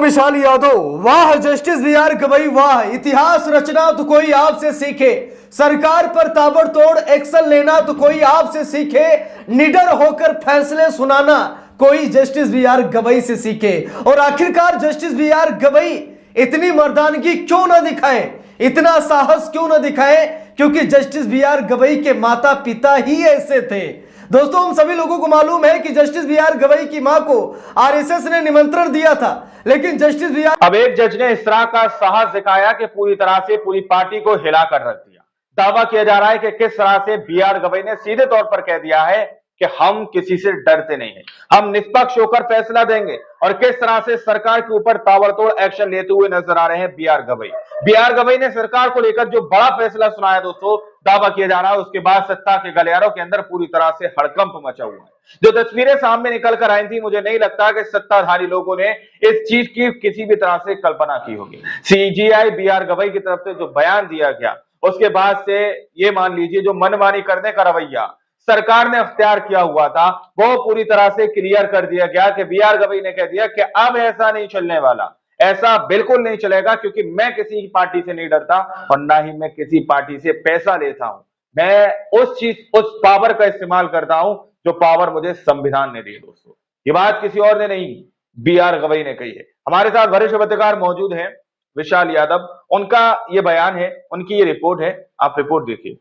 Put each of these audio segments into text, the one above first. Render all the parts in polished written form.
विशाल यादव। वाह जस्टिस बी.आर. गवई, वाह इतिहास रचना तो कोई आपसे सीखे, सरकार पर ताबड़तोड़ एक्शन लेना तो कोई आपसे सीखे, निडर होकर फैसले सुनाना कोई जस्टिस बी.आर. गवई से सीखे। और आखिरकार जस्टिस बी.आर. गवई इतनी मर्दानगी क्यों ना दिखाएं, इतना साहस क्यों ना दिखाएं, क्योंकि जस्टिस बी.आर. गवई के माता पिता ही ऐसे थे। दोस्तों, हम सभी लोगों को मालूम है कि जस्टिस बी.आर. गवई की मां को आरएसएस ने निमंत्रण दिया था, लेकिन जस्टिस बी.आर. अब एक जज ने इस तरह का साहस दिखाया कि पूरी तरह से पूरी पार्टी को हिला कर रख दिया। दावा किया जा रहा है कि किस तरह से बी.आर. गवई ने सीधे तौर पर कह दिया है कि हम किसी से डरते नहीं हैं, हम निष्पक्ष होकर फैसला देंगे। और किस तरह से सरकार के ऊपर ताबड़तोड़ एक्शन लेते हुए नजर आ रहे हैं बी.आर. गवई। बी.आर. गवई ने सरकार को लेकर जो बड़ा फैसला सुनाया दोस्तों, दावा किया जा रहा है उसके बाद सत्ता के गलियारों के अंदर पूरी तरह से हड़कंप मचा हुआ है। जो तस्वीरें सामने निकल कर आई थी, मुझे नहीं लगता कि सत्ताधारी लोगों ने इस चीज की किसी भी तरह से कल्पना की होगी। CGI B R. गवई की तरफ से जो बयान दिया गया, उसके बाद से ये मान लीजिए जो मनमानी करने का रवैया सरकार ने अख्तियार किया हुआ था, वो पूरी तरह से क्लियर कर दिया गया कि बी.आर. गवई ने कह दिया कि अब ऐसा नहीं चलने वाला, ऐसा बिल्कुल नहीं चलेगा, क्योंकि मैं किसी पार्टी से नहीं डरता और ना ही मैं किसी पार्टी से पैसा लेता हूं। मैं उस पावर का इस्तेमाल करता हूं जो पावर मुझे संविधान ने दी। दोस्तों, ये बात किसी और ने नहीं, बी.आर. गवई ने कही है। हमारे साथ वरिष्ठ पत्रकार मौजूद हैं, विशाल यादव, उनका ये बयान है, उनकी ये रिपोर्ट है, आप रिपोर्ट देखिए।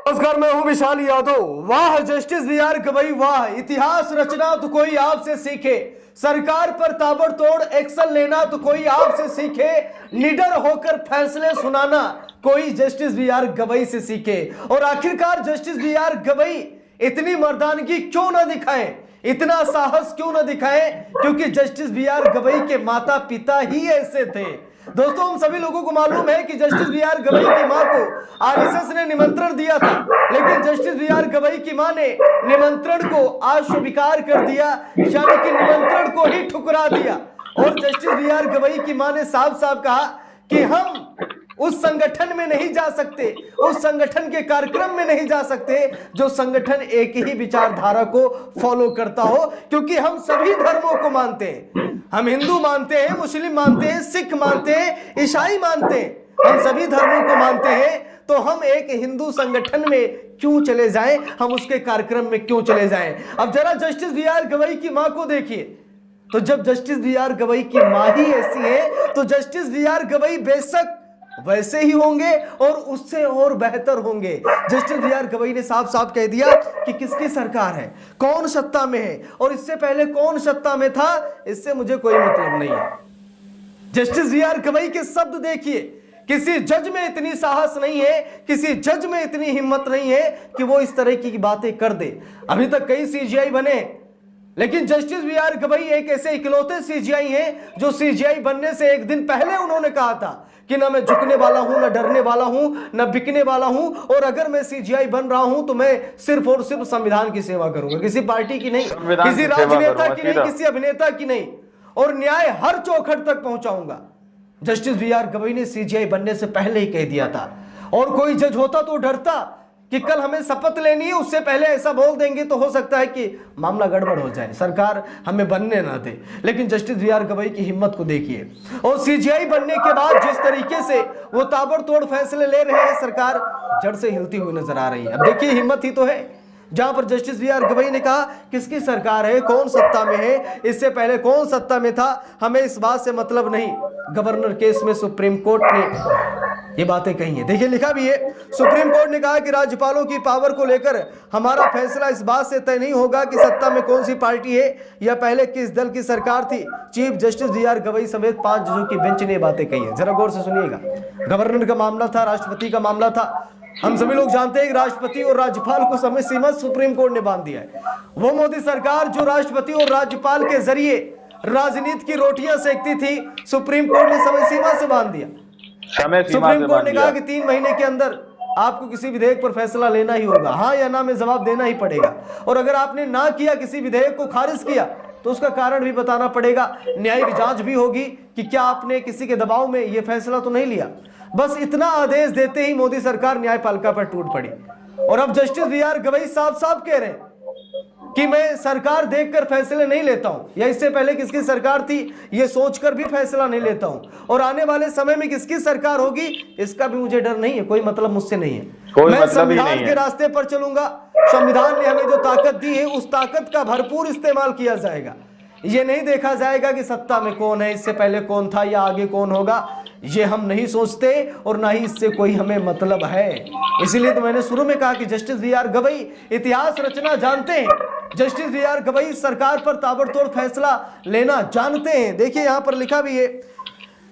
नमस्कार, मैं हूं विशाल यादव। वाह जस्टिस बी.आर. गवई, वाह इतिहास रचना तो कोई आपसे सीखे, सरकार पर ताबड़तोड़ एक्शन लेना तो कोई आपसे सीखे, निडर होकर फैसले सुनाना कोई जस्टिस बी.आर. गवई से सीखे। और आखिरकार जस्टिस बी.आर. गवई इतनी मर्दानगी क्यों ना दिखाएं, इतना साहस क्यों ना दिखाएं, क्योंकि जस्टिस बी.आर. गवई के माता पिता ही ऐसे थे। दोस्तों, हम सभी लोगों को मालूम है कि जस्टिस बी.आर. गवई की मां को आरएसएस ने निमंत्रण दिया था, लेकिन जस्टिस बी.आर. गवई की मां ने निमंत्रण को अस्वीकार कर दिया, यानी कि निमंत्रण को ही ठुकरा दिया। और जस्टिस बी.आर. गवई की मां ने साफ साफ कहा कि हम उस संगठन में नहीं जा सकते, उस संगठन के कार्यक्रम में नहीं जा सकते जो संगठन एक ही विचारधारा को फॉलो करता हो, क्योंकि हम सभी धर्मों को मानते हैं। हम हिंदू मानते हैं, मुस्लिम मानते हैं, सिख मानते हैं, ईसाई मानते हैं, हम सभी धर्मों को मानते हैं। तो हम एक हिंदू संगठन में क्यों चले जाएं, हम उसके कार्यक्रम में क्यों चले जाएं। अब जरा जस्टिस बी.आर. गवई की मां को देखिए, तो जब जस्टिस बी.आर. गवई की मां ही ऐसी है, तो जस्टिस बी.आर. गवई बेशक वैसे ही होंगे और उससे और बेहतर होंगे। जस्टिस बी.आर. गवई ने साफ साफ कह दिया कि किसकी सरकार है, कौन सत्ता में है और इससे पहले कौन सत्ता में था, इससे मुझे कोई मतलब नहीं है। जस्टिस बी.आर. गवई के शब्द देखिए, किसी जज में इतनी साहस नहीं है, किसी जज में इतनी हिम्मत नहीं है कि वो इस तरह की बातें कर दे। अभी तक कई सीजीआई बने, लेकिन जस्टिस बी.आर. गवई एक ऐसे इकलौते सीजीआई हैं जो सीजीआई बनने से एक दिन पहले उन्होंने कहा था कि ना मैं झुकने वाला हूं, ना डरने वाला हूं, ना बिकने वाला हूं, और अगर मैं सीजीआई बन रहा हूं तो मैं सिर्फ और सिर्फ संविधान की सेवा करूंगा, किसी पार्टी की नहीं, किसी राजनेता की नहीं, किसी अभिनेता की नहीं, और न्याय हर चौखट तक पहुंचाऊंगा। जस्टिस बी.आर. गवई ने सीजीआई बनने से पहले ही कह दिया था। और कोई जज होता तो डरता कि कल हमें शपथ लेनी है, उससे पहले ऐसा बोल देंगे तो हो सकता है कि मामला गड़बड़ हो जाए, सरकार हमें बनने ना दे। लेकिन जस्टिस बी.आर. गवई की हिम्मत को देखिए, और सीजीआई बनने के बाद जिस तरीके से वो ताबड़तोड़ फैसले ले रहे हैं, सरकार जड़ से हिलती हुई नजर आ रही है। अब देखिए, हिम्मत ही तो है। जहां पर जस्टिस बी.आर. गवई ने कहा किसकी सरकार है, कौन सत्ता में है, इससे पहले कौन सत्ता में था, हमें इस बात से मतलब नहीं। गवर्नर केस में सुप्रीम कोर्ट ने ये बातें कही हैं। देखिए, लिखा भी है, सुप्रीम कोर्ट ने कहा कि राज्यपालों की पावर को लेकर हमारा फैसला इस बात से तय नहीं होगा कि सत्ता में कौन सी पार्टी है या पहले किस दल की सरकार थी। Chief justice BR. गवई समेत 5 जजों की बेंच ने बातें कही हैं। जरा गौर से सुनिएगा। गवर्नर का मामला था, राष्ट्रपति का मामला था। हम सभी लोग जानते हैं कि राष्ट्रपति और राज्यपाल को समय सीमा सुप्रीम कोर्ट ने बांध दिया है। वो मोदी सरकार जो राष्ट्रपति और राज्यपाल के जरिए राजनीति की रोटियां सेकती थी, सुप्रीम कोर्ट ने समय सीमा से बांध दिया। सुप्रीम कोर्ट ने कहा कि 3 महीने के अंदर आपको किसी विधेयक पर फैसला लेना ही होगा, हाँ या ना में जवाब देना ही पड़ेगा। और अगर आपने ना किया, किसी विधेयक को खारिज किया, तो उसका कारण भी बताना पड़ेगा। न्यायिक जांच भी होगी कि क्या आपने किसी के दबाव में यह फैसला तो नहीं लिया। बस इतना आदेश देते ही मोदी सरकार न्यायपालिका पर टूट पड़ी। और अब जस्टिस बी.आर. गवई साफ साफ कह रहे हैं कि मैं सरकार देखकर फैसले नहीं लेता हूं, या इससे पहले किसकी सरकार थी ये सोचकर भी फैसला नहीं लेता हूं, और आने वाले समय में किसकी सरकार होगी इसका भी मुझे डर नहीं है, कोई मतलब मुझसे नहीं है। मैं संविधान के रास्ते पर चलूंगा। संविधान ने हमें जो ताकत दी है उस ताकत का भरपूर इस्तेमाल किया जाएगा। ये नहीं देखा जाएगा कि सत्ता में कौन है, इससे पहले कौन था या आगे कौन होगा, ये हम नहीं सोचते और ना ही इससे कोई हमें मतलब है। इसीलिए तो मैंने शुरू में कहा कि जस्टिस बी.आर. गवई इतिहास रचना जानते हैं, जस्टिस बी.आर. गवई सरकार पर ताबड़तोड़ फैसला लेना जानते हैं। देखिए यहां पर लिखा भी है,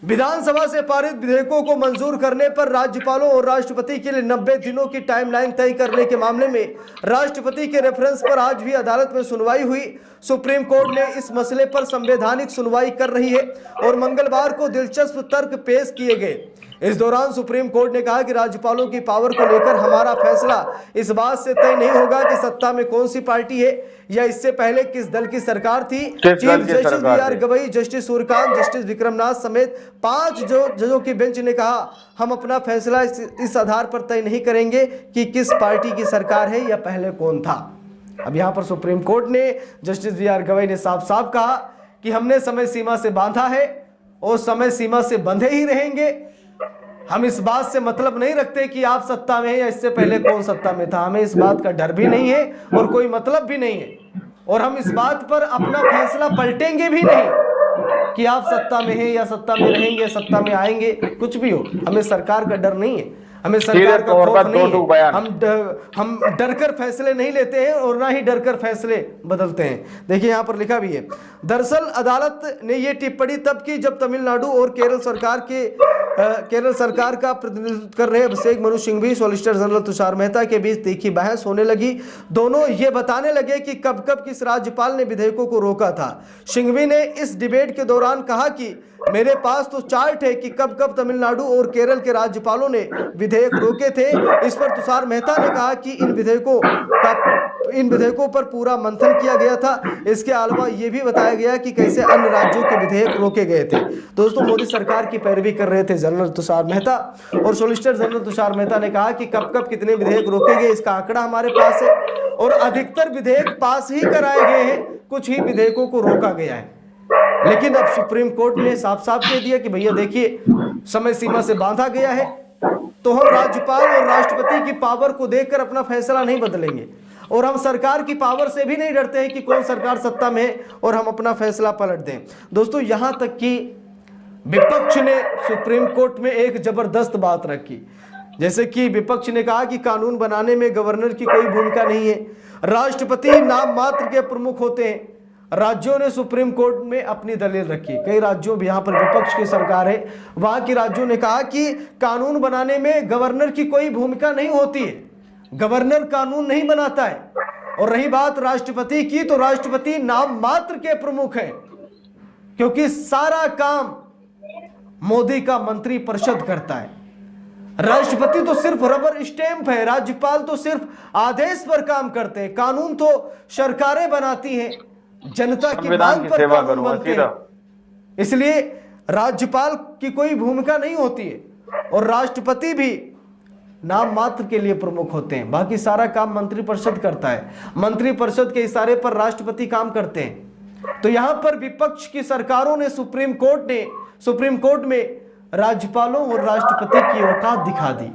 विधानसभा से पारित विधेयकों को मंजूर करने पर राज्यपालों और राष्ट्रपति के लिए 90 दिनों की टाइमलाइन तय करने के मामले में राष्ट्रपति के रेफरेंस पर आज भी अदालत में सुनवाई हुई। सुप्रीम कोर्ट ने इस मसले पर संवैधानिक सुनवाई कर रही है और मंगलवार को दिलचस्प तर्क पेश किए गए। इस दौरान सुप्रीम कोर्ट ने कहा कि राज्यपालों की पावर को लेकर हमारा फैसला इस बात से तय नहीं होगा कि सत्ता में कौन सी पार्टी है या इससे पहले किस दल की सरकार थी। Chief justice BR. Gavai, justice Suryakant, justice Vikramnath समेत 5 जजों की बेंच ने कहा, हम अपना फैसला इस आधार पर तय नहीं करेंगे कि किस पार्टी की सरकार है या पहले कौन था। अब यहां पर सुप्रीम कोर्ट ने, जस्टिस बी.आर. गवई ने साफ साफ कहा कि हमने समय सीमा से बांधा है और समय सीमा से बंधे ही रहेंगे। हम इस बात से मतलब नहीं रखते कि आप सत्ता में हैं या इससे पहले कौन सत्ता में था, हमें इस बात का डर भी नहीं है और कोई मतलब भी नहीं है, और हम इस बात पर अपना फैसला पलटेंगे भी नहीं कि आप सत्ता में हैं या सत्ता में रहेंगे, सत्ता में आएंगे, कुछ भी हो, हमें सरकार का डर नहीं है, हमें सरकार का खौफ नहीं है। हम डरकर फैसले नहीं लेते हैं और ना ही डरकर फैसले बदलते हैं। देखिए यहाँ पर लिखा भी है, दरअसल अदालत ने ये टिप्पणी तब की जब तमिलनाडु और केरल सरकार का प्रतिनिधित्व कर रहे अभिषेक मनु सिंघवी, सॉलिसिटर जनरल तुषार मेहता के बीच तीखी बहस होने लगी। दोनों ये बताने लगे कि कब कब किस राज्यपाल ने विधेयकों को रोका था। सिंघवी ने इस डिबेट के दौरान कहा कि मेरे पास तो चार्ट है कि कब कब तमिलनाडु और केरल के राज्यपालों ने विधेयक रोके थे। इस पर तुषार मेहता ने कहा कि इन विधेयकों पर पूरा मंथन किया गया था। इसके अलावा ये भी बताया गया कि कैसे अन्य राज्यों के विधेयक रोके गए थे। दोस्तों, मोदी सरकार की पैरवी कर रहे थे जनरल तुषार मेहता, और सॉलिसिटर जनरल तुषार मेहता ने कहा कि कब कब कितने विधेयक रोके गए इसका आंकड़ा हमारे पास है, और अधिकतर विधेयक पास ही कराए गए हैं, कुछ ही विधेयकों को रोका गया है। लेकिन अब सुप्रीम कोर्ट ने साफ साफ कह दिया कि भैया देखिए, समय सीमा से बांधा गया है तो हम राज्यपाल और राष्ट्रपति की पावर को देखकर अपना फैसला नहीं बदलेंगे, और हम सरकार की पावर से भी नहीं डरते हैं कि कौन सरकार सत्ता में है और हम अपना फैसला पलट दें। दोस्तों, यहां तक कि विपक्ष ने सुप्रीम कोर्ट में एक जबरदस्त बात रखी, जैसे कि विपक्ष ने कहा कि कानून बनाने में गवर्नर की कोई भूमिका नहीं है, राष्ट्रपति नाम मात्र के प्रमुख होते हैं। राज्यों ने सुप्रीम कोर्ट में अपनी दलील रखी। कई राज्यों, यहाँ पर विपक्ष की सरकार है, वहां की राज्यों ने कहा कि कानून बनाने में गवर्नर की कोई भूमिका नहीं होती है, गवर्नर कानून नहीं बनाता है। और रही बात राष्ट्रपति की, तो राष्ट्रपति नाम मात्र के प्रमुख है, क्योंकि सारा काम मोदी का मंत्रिपरिषद करता है। राष्ट्रपति तो सिर्फ रबर स्टैंप है, राज्यपाल तो सिर्फ आदेश पर काम करते हैं, कानून तो सरकारें बनाती हैं, जनता की मांग पर कानून बनते हैं। इसलिए राज्यपाल की कोई भूमिका नहीं होती है, और राष्ट्रपति भी नाम मात्र के लिए प्रमुख होते हैं, बाकी सारा काम मंत्रिपरिषद करता है, मंत्रिपरिषद के इशारे पर राष्ट्रपति काम करते हैं। तो यहां पर विपक्ष की सरकारों ने सुप्रीम कोर्ट में राज्यपालों और राष्ट्रपति की औकात दिखा दी।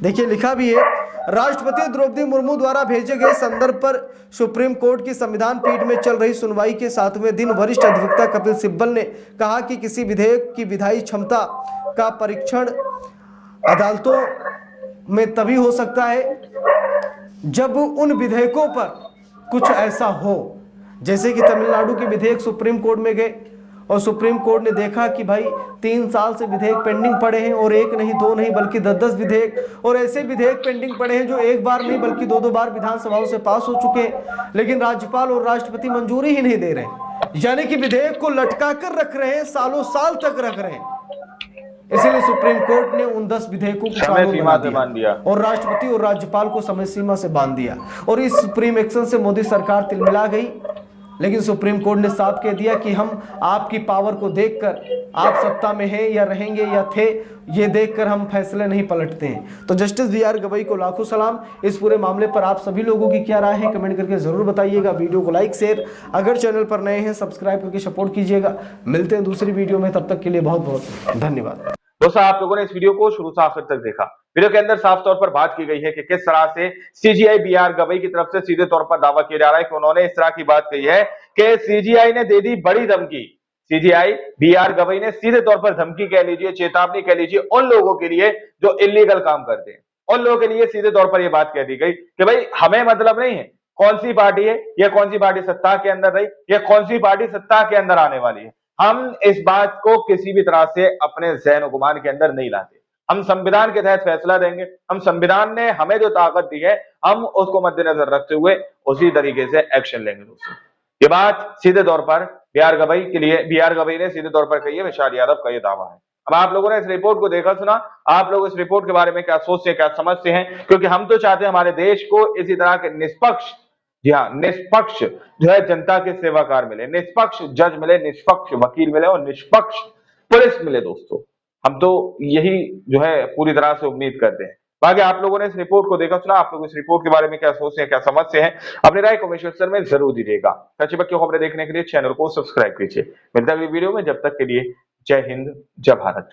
देखिए लिखा भी है, राष्ट्रपति द्रौपदी मुर्मू द्वारा भेजे गए संदर्भ पर सुप्रीम कोर्ट की संविधान पीठ में चल रही सुनवाई के 7वें दिन वरिष्ठ अधिवक्ता कपिल सिब्बल ने कहा कि किसी विधेयक की विधायी क्षमता का परीक्षण अदालतों में तभी हो सकता है जब उन विधेयकों पर कुछ ऐसा हो, जैसे कि तमिलनाडु के विधेयक सुप्रीम कोर्ट में गए और सुप्रीम कोर्ट ने देखा कि भाई 3 साल से विधेयक पेंडिंग पड़े हैं, और 1 नहीं 2 नहीं बल्कि 10-10 विधेयक, और ऐसे विधेयक पेंडिंग पड़े हैं जो एक बार नहीं बल्कि 2-2 बार विधानसभाओं से पास हो चुके हैं, लेकिन राज्यपाल और राष्ट्रपति मंजूरी ही नहीं दे रहे, यानी कि विधेयक को लटका कर रख रहे हैं, सालों साल तक रख रहे हैं। इसीलिए सुप्रीम कोर्ट ने उन 10 विधेयकों को कानून बना दिया और राष्ट्रपति और राज्यपाल को समय सीमा से बांध दिया, और इस सुप्रीम एक्शन से मोदी सरकार तिलमिला गई लेकिन सुप्रीम कोर्ट ने साफ कह दिया कि हम आपकी पावर को देखकर, आप सत्ता में हैं या रहेंगे या थे, ये देखकर हम फैसले नहीं पलटते हैं। तो जस्टिस बी आर गवई को लाखों सलाम। इस पूरे मामले पर आप सभी लोगों की क्या राय है कमेंट करके जरूर बताइएगा। वीडियो को लाइक शेयर, अगर चैनल पर नए हैं सब्सक्राइब करके सपोर्ट कीजिएगा। मिलते हैं दूसरी वीडियो में, तब तक के लिए बहुत बहुत धन्यवाद। दोस्तों, आप लोगों ने इस वीडियो को शुरू से आखिर तक देखा। वीडियो के अंदर साफ तौर पर बात की गई है कि किस तरह से सीजीआई बी आर गवई की तरफ से सीधे तौर पर दावा किया जा रहा है कि उन्होंने इस तरह की बात कही है कि सीजीआई ने दे दी बड़ी धमकी। सीजीआई बी आर गवई ने सीधे तौर पर धमकी कह लीजिए, चेतावनी कह लीजिए, उन लोगों के लिए जो इलीगल काम करते हैं, उन लोगों के लिए सीधे तौर पर यह बात कह दी गई कि भाई हमें मतलब नहीं है कौन सी पार्टी है, या कौन सी पार्टी सत्ता के अंदर रही, या कौन सी पार्टी सत्ता के अंदर आने वाली है। हम इस बात को किसी भी तरह से अपने ज़हन गुमान के अंदर नहीं लाते। हम संविधान के तहत फैसला देंगे। हम संविधान ने हमें जो ताकत दी है, हम उसको मद्देनजर रखते हुए उसी तरीके से एक्शन लेंगे। दोस्तों, ये बात सीधे तौर पर बी आर गवई के लिए, बी आर गवई ने सीधे तौर पर कही है। विशाल यादव का यह दावा है। अब आप लोगों ने इस रिपोर्ट को देखा सुना, आप लोग इस रिपोर्ट के बारे में क्या सोचते हैं, क्या समझते हैं? क्योंकि हम तो चाहते हैं हमारे देश को इसी तरह के निष्पक्ष, जी हाँ, निष्पक्ष जो है जनता के सेवाकार मिले, निष्पक्ष जज मिले, निष्पक्ष वकील मिले और निष्पक्ष पुलिस मिले। दोस्तों, हम तो यही जो है पूरी तरह से उम्मीद करते हैं। बाकी आप लोगों ने इस रिपोर्ट को देखा सुना, आप लोग इस रिपोर्ट के बारे में क्या सोचते हैं, क्या समझते हैं? अपनी राय कमेंट सेक्शन में जरूर दीजिएगा। सच्ची बच्चों खबरें देखने के लिए चैनल को सब्सक्राइब कीजिए। मिलता है अगली वीडियो में, जब तक के लिए जय हिंद, जय भारत।